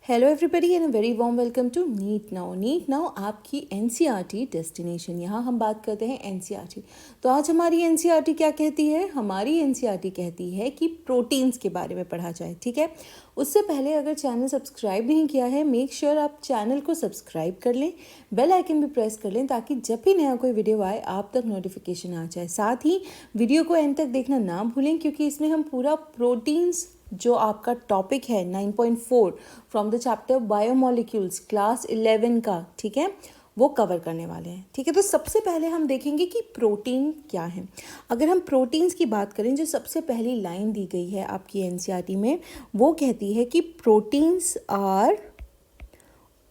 Hello everybody and a very warm welcome to NEET now. NEET now आपकी NCERT destination. यहाँ हम बात करते हैं एनसीईआरटी। तो आज हमारी एनसीईआरटी क्या कहती है? हमारी एनसीईआरटी कहती है कि प्रोटीन्स के बारे में पढ़ा जाए। ठीक है, उससे पहले अगर चैनल सब्सक्राइब नहीं किया है, मेक श्योर आप चैनल को सब्सक्राइब कर लें, बेल आइकन भी प्रेस कर लें ताकि जब भी नया कोई वीडियो आए आप तक नोटिफिकेशन आ जाए। साथ ही वीडियो को एंड तक देखना ना भूलें क्योंकि इसमें हम पूरा प्रोटीन्स जो आपका टॉपिक है 9.4 from the chapter biomolecules class 11 का, ठीक है, वो कवर करने वाले हैं। ठीक है, तो सबसे पहले हम देखेंगे कि प्रोटीन क्या है। अगर हम प्रोटीन्स की बात करें, जो सबसे पहली लाइन दी गई है आपकी एनसीईआरटी में, वो कहती है कि प्रोटीन्स आर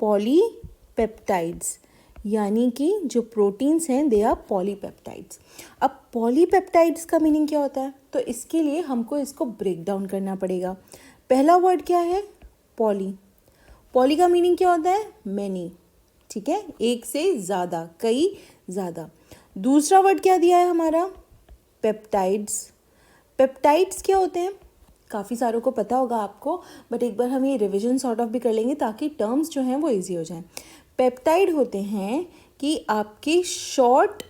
पॉलीपेप्टाइड्स, यानी कि जो प्रोटीन्स हैं दे आर पॉलीपेप्टाइड्स। अब पॉलीपेप्टाइड्स का मीनिंग क्या होता है? तो इसके लिए हमको इसको ब्रेक डाउन करना पड़ेगा। पहला वर्ड क्या है? पॉली। पॉली का मीनिंग क्या होता है? मैनी। ठीक है, एक से ज़्यादा, कई, ज़्यादा। दूसरा वर्ड क्या दिया है हमारा? पेप्टाइड्स। पेप्टाइड्स क्या होते हैं? काफ़ी सारों को पता होगा आपको, बट एक बार हम ये रिवीजन सॉर्ट ऑफ भी कर लेंगे ताकि टर्म्स जो हैं वो इजी हो जाएं। पेप्टाइड होते हैं कि आपके short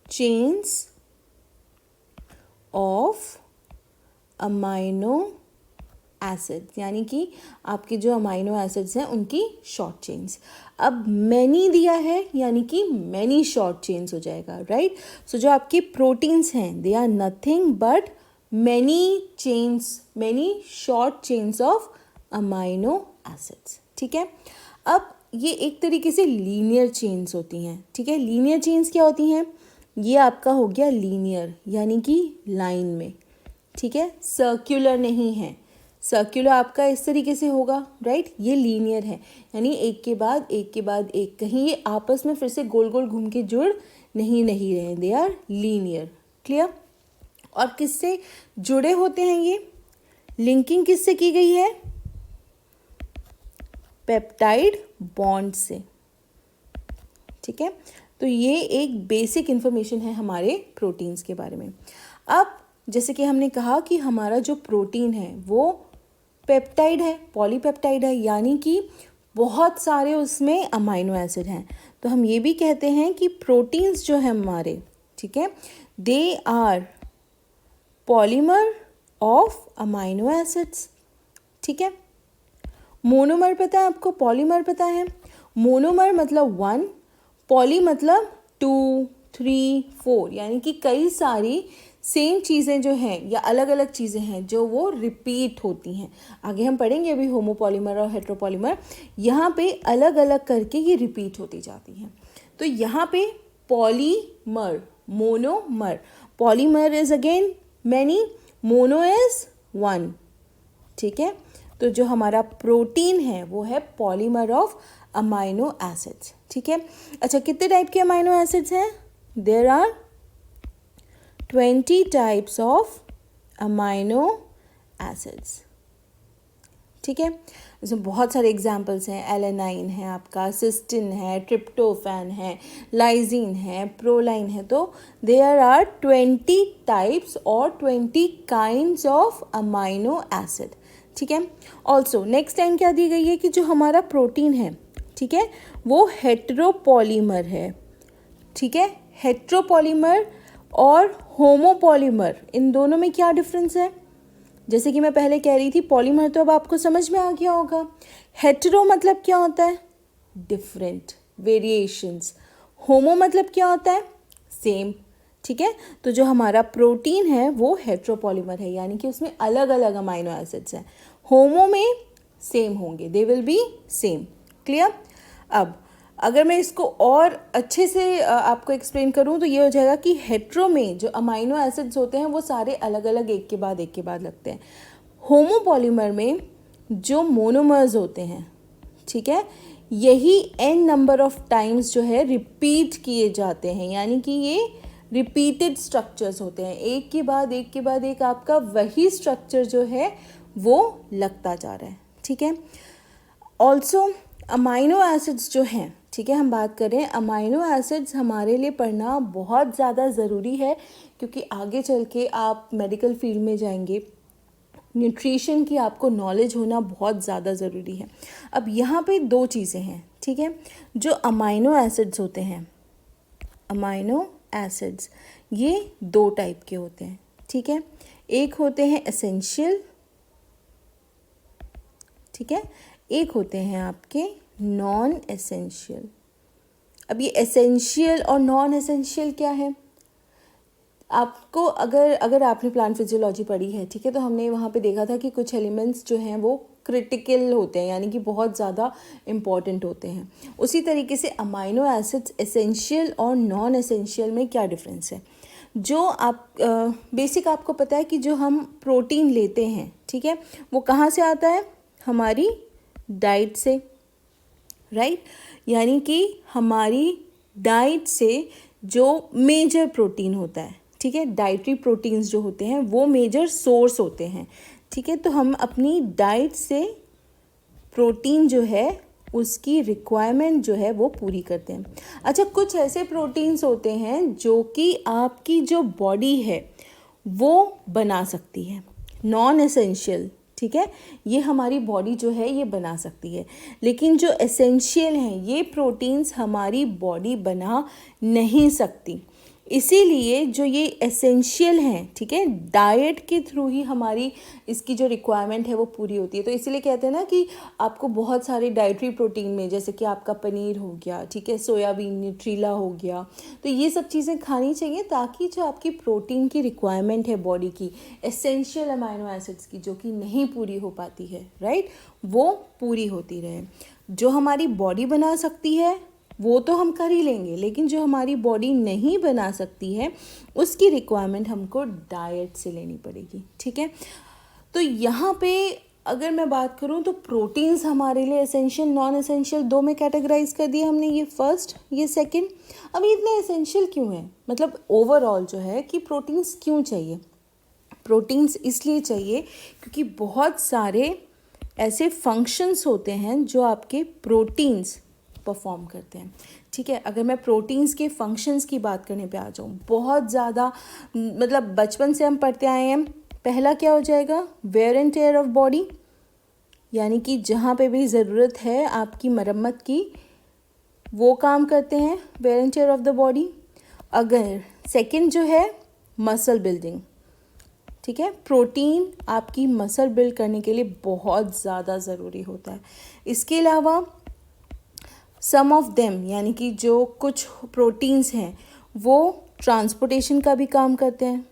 chains of amino acid, यानी कि आपके जो अमाइनो एसिड्स हैं उनकी शॉर्ट चेन्स। अब मैनी दिया है यानी कि मैनी शॉर्ट चेन्स हो जाएगा, राइट। सो जो आपके प्रोटीन्स हैं they are nothing but many chains, many short chains of amino acids. ठीक है, अब ये एक तरीके से लीनियर चेन्स होती हैं। ठीक है, लीनियर चेन्स क्या होती हैं? ये आपका हो गया लीनियर, यानी कि लाइन में। ठीक है, सर्क्युलर नहीं है। सर्क्युलर आपका इस तरीके से होगा, राइट। ये लीनियर है, यानी एक के बाद एक के बाद एक, कहीं ये आपस में फिर से गोल गोल घूम के जुड़ नहीं रहे, दे आर लीनियर। क्लियर? और किससे जुड़े होते हैं ये? लिंकिंग किससे की गई है? पेप्टाइड बॉन्ड से। ठीक है, तो ये एक बेसिक इन्फॉर्मेशन है हमारे प्रोटीन्स के बारे में। अब जैसे कि हमने कहा कि हमारा जो प्रोटीन है वो पेप्टाइड है, पॉलीपेप्टाइड है, यानी कि बहुत सारे उसमें अमाइनो एसिड हैं। तो हम ये भी कहते हैं कि प्रोटीन्स जो है हमारे, ठीक है, they are polymer of amino acids. ठीक है, मोनोमर पता है आपको? पॉलीमर पता है? मोनोमर मतलब 1, पॉली मतलब 2, 3, 4, यानी कि कई सारी सेम चीज़ें जो हैं या अलग अलग चीज़ें हैं जो वो रिपीट होती हैं। आगे हम पढ़ेंगे अभी होमोपॉलीमर और हेट्रोपॉलीमर, यहाँ पे अलग अलग करके ये रिपीट होती जाती हैं। तो यहाँ पे polymer, monomer, polymer is again many, mono is 1। ठीक है, तो जो हमारा प्रोटीन है वो है पॉलीमर ऑफ अमाइनो एसिड्स। ठीक है, अच्छा कितने टाइप के अमाइनो एसिड्स हैं? There are 20 types of amino acids. ठीक है, इसमें बहुत सारे एग्जाम्पल्स हैं। एलेनाइन है आपका, सिस्टिन है, ट्रिप्टोफैन है, लाइजीन है, प्रोलाइन है। तो देयर आर 20 टाइप्स और 20 काइंड्स ऑफ अमाइनो एसिड। ठीक है, ऑल्सो नेक्स्ट लाइन क्या दी गई है कि जो हमारा प्रोटीन है, ठीक है, वो हेट्रोपॉलीमर है। ठीक है, हेट्रोपॉलीमर और होमोपॉलीमर, इन दोनों में क्या डिफरेंस है? जैसे कि मैं पहले कह रही थी, पॉलीमर तो अब आपको समझ में आ गया होगा। हेट्रो मतलब क्या होता है? Different, variations. होमो मतलब क्या होता है? सेम। ठीक है, तो जो हमारा प्रोटीन है वो हेट्रोपॉलीमर है, यानी कि उसमें अलग अलग अमाइनो एसिड्स हैं। होमो में सेम होंगे, they will be same. Clear? अब अगर मैं इसको और अच्छे से आपको एक्सप्लेन करूं तो ये हो जाएगा कि हेट्रो में जो अमाइनो एसिड्स होते हैं वो सारे अलग अलग एक के बाद लगते हैं। होमोपॉलीमर में जो मोनोमर्स होते हैं, ठीक है, यही n नंबर ऑफ टाइम्स जो है रिपीट किए जाते हैं, यानी कि ये रिपीटेड स्ट्रक्चर्स होते हैं। एक के बाद एक आपका वही स्ट्रक्चर जो है वो लगता जा रहा है। ठीक है, ऑल्सो अमाइनो एसिड्स जो हैं, ठीक है, हम बात करें अमाइनो एसिड्स हमारे लिए पढ़ना बहुत ज़्यादा ज़रूरी है क्योंकि आगे चल के आप मेडिकल फील्ड में जाएंगे, न्यूट्रिशन की आपको नॉलेज होना बहुत ज़्यादा ज़रूरी है। अब यहाँ पे दो चीज़ें हैं, ठीक है। जो अमाइनो एसिड्स होते हैं, अमाइनो एसिड्स ये दो टाइप के होते हैं, ठीक है। एक होते हैं एसेंशियल, ठीक है, एक होते हैं आपके नॉन एसेंशियल। अब ये एसेंशियल और नॉन एसेंशियल क्या है, आपको अगर आपने प्लांट फिजियोलॉजी पढ़ी है, ठीक है, तो हमने वहाँ पे देखा था कि कुछ एलिमेंट्स जो हैं वो क्रिटिकल होते हैं, यानी कि बहुत ज़्यादा इम्पॉर्टेंट होते हैं। उसी तरीके से अमाइनो एसिड्स एसेंशियल और नॉन एसेंशियल में क्या डिफरेंस है। जो आप बेसिक आपको पता है कि जो हम प्रोटीन लेते हैं, ठीक है, वो कहाँ से आता है, हमारी डाइट से, राइट। यानी कि हमारी डाइट से जो मेजर प्रोटीन होता है, ठीक है, डाइटरी प्रोटीन्स जो होते हैं वो मेजर सोर्स होते हैं, ठीक है। तो हम अपनी डाइट से प्रोटीन जो है उसकी रिक्वायरमेंट जो है वो पूरी करते हैं। अच्छा, कुछ ऐसे प्रोटीन्स होते हैं जो कि आपकी जो बॉडी है वो बना सकती है, नॉन एसेंशियल, ठीक है, ये हमारी बॉडी जो है ये बना सकती है, लेकिन जो एसेंशियल हैं ये प्रोटीन्स हमारी बॉडी बना नहीं सकती। इसीलिए जो ये एसेंशियल हैं, ठीक है, डाइट के थ्रू ही हमारी इसकी जो रिक्वायरमेंट है वो पूरी होती है। तो इसीलिए कहते हैं ना कि आपको बहुत सारे डाइटरी प्रोटीन में, जैसे कि आपका पनीर हो गया, ठीक है, सोयाबीन, न्यूट्रीला हो गया, तो ये सब चीज़ें खानी चाहिए ताकि जो आपकी प्रोटीन की रिक्वायरमेंट है बॉडी की, एसेंशियल अमाइनो एसिड्स की, जो कि नहीं पूरी हो पाती है, राइट, वो पूरी होती रहे। जो हमारी बॉडी बना सकती है वो तो हम कर ही लेंगे, लेकिन जो हमारी बॉडी नहीं बना सकती है उसकी रिक्वायरमेंट हमको डाइट से लेनी पड़ेगी, ठीक है। तो यहाँ पे अगर मैं बात करूँ तो प्रोटीन्स हमारे लिए एसेंशियल, नॉन एसेंशियल दो में कैटेगराइज कर दिया हमने, ये फर्स्ट, ये सेकंड। अब ये इतने एसेंशियल क्यों है, मतलब ओवरऑल जो है कि प्रोटीन्स क्यों चाहिए। प्रोटीन्स इसलिए चाहिए क्योंकि बहुत सारे ऐसे फंक्शंस होते हैं जो आपके प्रोटीन्स परफॉर्म करते हैं, ठीक है। अगर मैं प्रोटीन्स के फंक्शंस की बात करने पे आ जाऊँ, बहुत ज़्यादा, मतलब बचपन से हम पढ़ते आए हैं, पहला क्या हो जाएगा, wear and tear of body, यानी कि जहाँ पे भी ज़रूरत है आपकी मरम्मत की वो काम करते हैं, wear and tear of the body. अगर सेकंड जो है मसल बिल्डिंग, ठीक है, प्रोटीन आपकी मसल बिल्ड करने के लिए बहुत ज़्यादा ज़रूरी होता है। इसके अलावा सम ऑफ देम, यानी कि जो कुछ प्रोटीन्स हैं वो ट्रांसपोर्टेशन का भी काम करते हैं,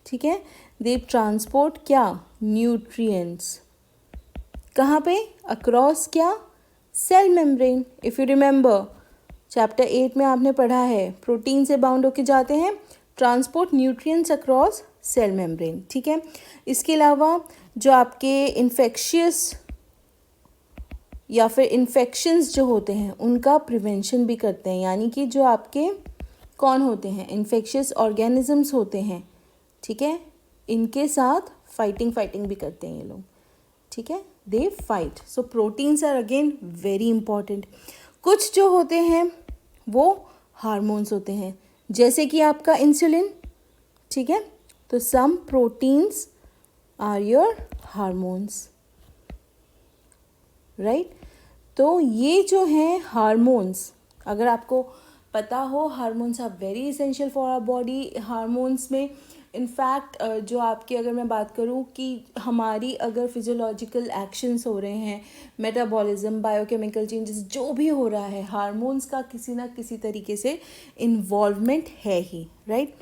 ठीक है, दे ट्रांसपोर्ट क्या, न्यूट्रिएंट्स, कहाँ पे, अक्रॉस क्या, cell membrane. If you remember chapter 8 में आपने पढ़ा है, प्रोटीन से बाउंड होके जाते हैं, transport nutrients across cell membrane, ठीक है। इसके अलावा जो आपके इन्फेक्शियस या फिर इन्फेक्शंस जो होते हैं उनका प्रिवेंशन भी करते हैं, यानी कि जो आपके कौन होते हैं, इन्फेक्शियस ऑर्गेनिजम्स होते हैं, ठीक है, इनके साथ फाइटिंग भी करते हैं ये लोग, ठीक है, they fight. So proteins are again very important. कुछ जो होते हैं वो हार्मोन्स होते हैं, जैसे कि आपका इंसुलिन, ठीक है, तो some proteins are your hormones, right. तो ये जो हैं हार्मोन्स, अगर आपको पता हो, hormones are very essential for our body. Hormones में इनफैक्ट जो आपकी, अगर मैं बात करूँ कि हमारी अगर फिजियोलॉजिकल एक्शंस हो रहे हैं, मेटाबॉलिज्म, बायोकेमिकल चेंजेस जो भी हो रहा है, हार्मोन्स का किसी ना किसी तरीके से इन्वॉल्वमेंट है ही, राइट।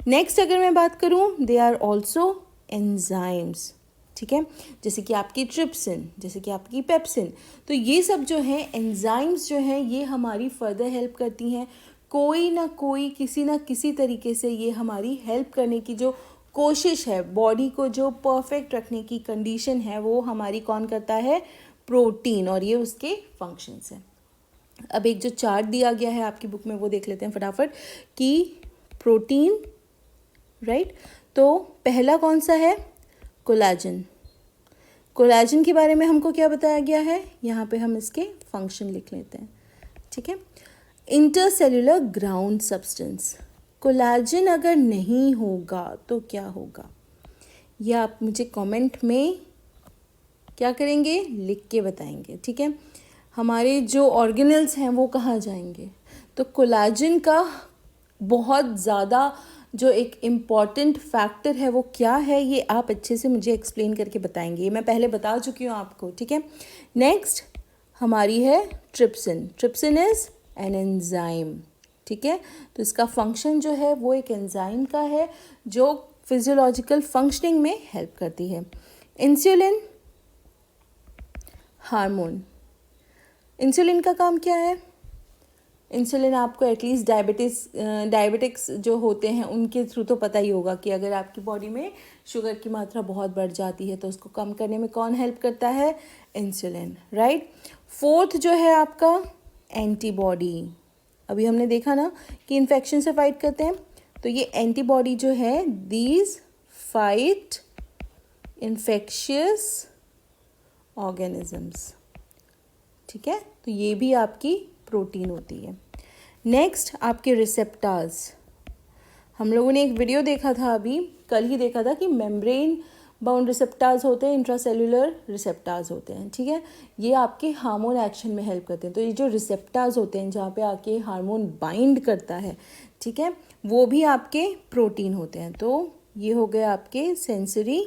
नेक्स्ट अगर मैं बात करूँ, दे आर ऑल्सो एंजाइम्स, ठीक है, जैसे कि आपकी ट्रिप्सिन, जैसे कि आपकी पेप्सिन। तो ये सब जो है एंजाइम्स जो हैं ये हमारी फर्दर हेल्प करती हैं, कोई ना कोई किसी ना किसी तरीके से ये हमारी हेल्प करने की जो कोशिश है, बॉडी को जो परफेक्ट रखने की कंडीशन है वो हमारी कौन करता है, प्रोटीन, और ये उसके फंक्शंस हैं। अब एक जो चार्ट दिया गया है आपकी बुक में वो देख लेते हैं फटाफट कि प्रोटीन, राइट, तो पहला कौन सा है, कोलाजन। कोलाजन के बारे में हमको क्या बताया गया है, यहाँ पे हम इसके फंक्शन लिख लेते हैं, ठीक है। इंटरसेल्युलर ग्राउंड सब्सटेंस, कोलाजन अगर नहीं होगा तो क्या होगा, ये आप मुझे कमेंट में क्या करेंगे, लिख के बताएंगे, ठीक है। हमारे जो ऑर्गेनल्स हैं वो कहाँ जाएंगे, तो कोलाजन का बहुत ज़्यादा जो एक इम्पॉर्टेंट फैक्टर है वो क्या है, ये आप अच्छे से मुझे एक्सप्लेन करके बताएंगे। ये मैं पहले बता चुकी हूँ आपको, ठीक है। नेक्स्ट हमारी है trypsin. Trypsin is an enzyme, ठीक है। तो इसका फंक्शन जो है वो एक एंजाइम का है जो फिजियोलॉजिकल फंक्शनिंग में हेल्प करती है। इंसुलिन हार्मोन, इंसुलिन का काम क्या है, इंसुलिन आपको एटलीस्ट डायबिटिक्स जो होते हैं उनके थ्रू तो पता ही होगा कि अगर आपकी बॉडी में शुगर की मात्रा बहुत बढ़ जाती है तो उसको कम करने में कौन हेल्प करता है, इंसुलिन, राइट। फोर्थ जो है आपका एंटीबॉडी। अभी हमने देखा ना कि इन्फेक्शन से फाइट करते हैं, तो ये एंटीबॉडी जो है दीज फाइट इन्फेक्शियस ऑर्गेनिजम्स, ठीक है। तो ये भी आपकी प्रोटीन होती है। नेक्स्ट आपके रिसेप्टार्स। हम लोगों ने एक वीडियो देखा था, अभी कल ही देखा था, कि मेम्ब्रेन बाउंड रिसेप्टार्स होते हैं, इंट्रासेल्युलर रिसेप्टार्स होते हैं, ठीक है। ये आपके हार्मोन एक्शन में हेल्प करते हैं। तो ये जो रिसेप्टार्स होते हैं जहाँ पे आके हार्मोन बाइंड करता है, ठीक है, वो भी आपके प्रोटीन होते हैं। तो ये हो गए आपके सेंसरी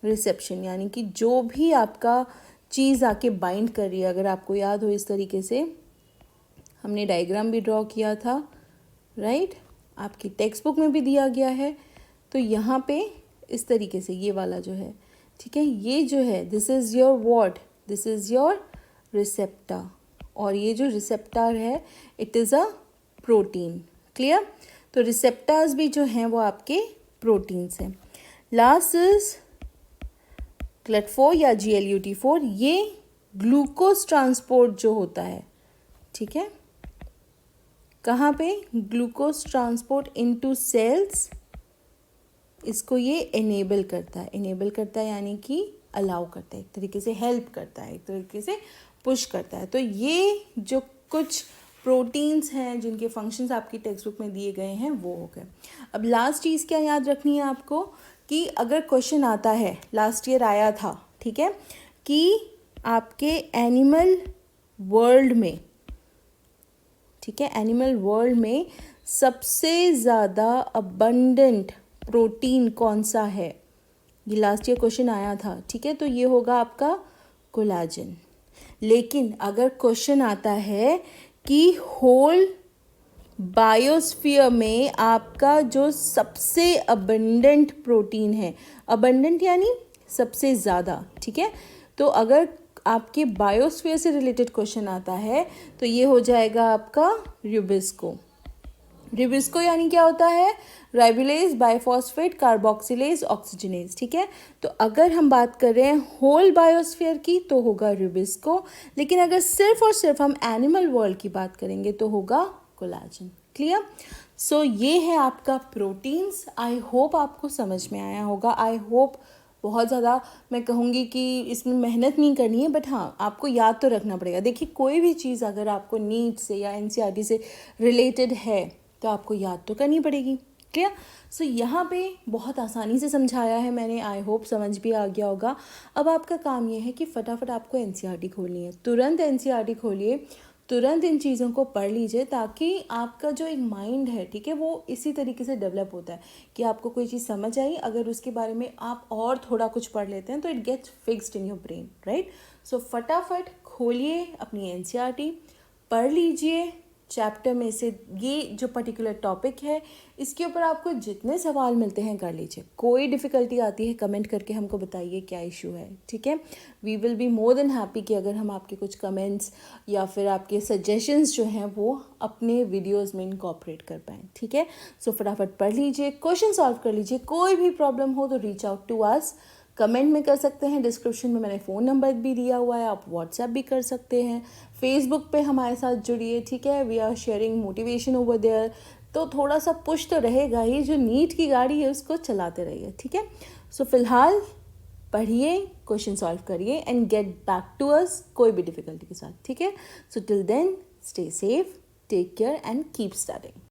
रिसेप्शन, यानी कि जो भी आपका चीज़ आके बाइंड कर रही है। अगर आपको याद हो इस तरीके से हमने डायग्राम भी ड्रॉ किया था, राइट, आपकी टेक्स्ट बुक में भी दिया गया है। तो यहाँ पे इस तरीके से ये वाला जो है, ठीक है, ये जो है this is your what, this is your receptor, और ये जो रिसेप्टर है it is a protein, clear. तो रिसेप्टर्स भी जो हैं वो आपके प्रोटीन्स हैं। लास्ट इज क्लट4 या GLUT4, ये ग्लूकोज ट्रांसपोर्ट जो होता है, ठीक है, कहाँ पे, ग्लूकोज ट्रांसपोर्ट इनटू सेल्स, इसको ये इनेबल करता है। इनेबल करता है यानी कि अलाउ करता है, एक तरीके से हेल्प करता है, एक तरीके से पुश करता है। तो ये जो कुछ प्रोटीन्स हैं जिनके फंक्शंस आपकी टेक्स्ट बुक में दिए गए हैं वो हो गए। अब लास्ट चीज़ क्या याद रखनी है आपको, कि अगर क्वेश्चन आता है, लास्ट ईयर आया था, ठीक है, कि आपके एनिमल वर्ल्ड में, ठीक है, एनिमल वर्ल्ड में सबसे ज़्यादा अबंडेंट प्रोटीन कौन सा है, ये लास्ट ईयर क्वेश्चन आया था, ठीक है। तो ये होगा आपका कोलाजन। लेकिन अगर क्वेश्चन आता है कि होल बायोस्फीयर में आपका जो सबसे अबंडेंट प्रोटीन है, अबंडेंट यानी सबसे ज़्यादा, ठीक है, तो अगर आपके बायोस्फीयर से रिलेटेड क्वेश्चन आता है तो ये हो जाएगा आपका रुबिस्को। रुबिस्को यानी क्या होता है, राइबोलेज, बाइफॉस्फेट, कार्बोक्सिलेज, ऑक्सीजनेज, ठीक है। तो अगर हम बात कर रहे हैं होल बायोस्फीयर की तो होगा रुबिस्को, लेकिन अगर सिर्फ और सिर्फ हम एनिमल वर्ल्ड की बात करेंगे तो होगा कोलाजन, क्लियर। सो ये है आपका प्रोटीन्स। आई होप आपको समझ में आया होगा। आई होप बहुत ज़्यादा मैं कहूँगी कि इसमें मेहनत नहीं करनी है, बट हाँ आपको याद तो रखना पड़ेगा। देखिए कोई भी चीज़ अगर आपको नीट से या NCERT से रिलेटेड है तो आपको याद तो करनी पड़ेगी, क्लियर। सो यहाँ पे बहुत आसानी से समझाया है मैंने, आई होप समझ भी आ गया होगा। अब आपका काम ये है कि फटाफट आपको NCERT खोलनी है, तुरंत NCERT खोलिए, तुरंत इन चीज़ों को पढ़ लीजिए, ताकि आपका जो एक माइंड है, ठीक है, वो इसी तरीके से डेवलप होता है कि आपको कोई चीज़ समझ आई, अगर उसके बारे में आप और थोड़ा कुछ पढ़ लेते हैं तो it gets fixed in your brain, right. So फटाफट खोलिए अपनी NCERT, पढ़ लीजिए चैप्टर में से ये जो पर्टिकुलर टॉपिक है, इसके ऊपर आपको जितने सवाल मिलते हैं कर लीजिए। कोई डिफ़िकल्टी आती है कमेंट करके हमको बताइए क्या इशू है, ठीक है। We will be more than happy कि अगर हम आपके कुछ कमेंट्स या फिर आपके सजेशंस जो हैं वो अपने वीडियोस में इनकॉर्पोरेट कर पाएँ, ठीक है। सो फटाफट पढ़ लीजिए, क्वेश्चन सॉल्व कर लीजिए। कोई भी प्रॉब्लम हो तो reach out to us, comment में कर सकते हैं, डिस्क्रिप्शन में मैंने फ़ोन नंबर भी दिया हुआ है, आप व्हाट्सएप भी कर सकते हैं, फेसबुक पे हमारे साथ जुड़िए, ठीक है। We are sharing motivation over there. तो थोड़ा सा पुश तो रहेगा ही, जो नीट की गाड़ी है उसको चलाते रहिए, ठीक है। सो फिलहाल पढ़िए, क्वेश्चन सॉल्व करिए and get back to us कोई भी डिफ़िकल्टी के साथ, ठीक है। So till then stay safe, take care and keep studying.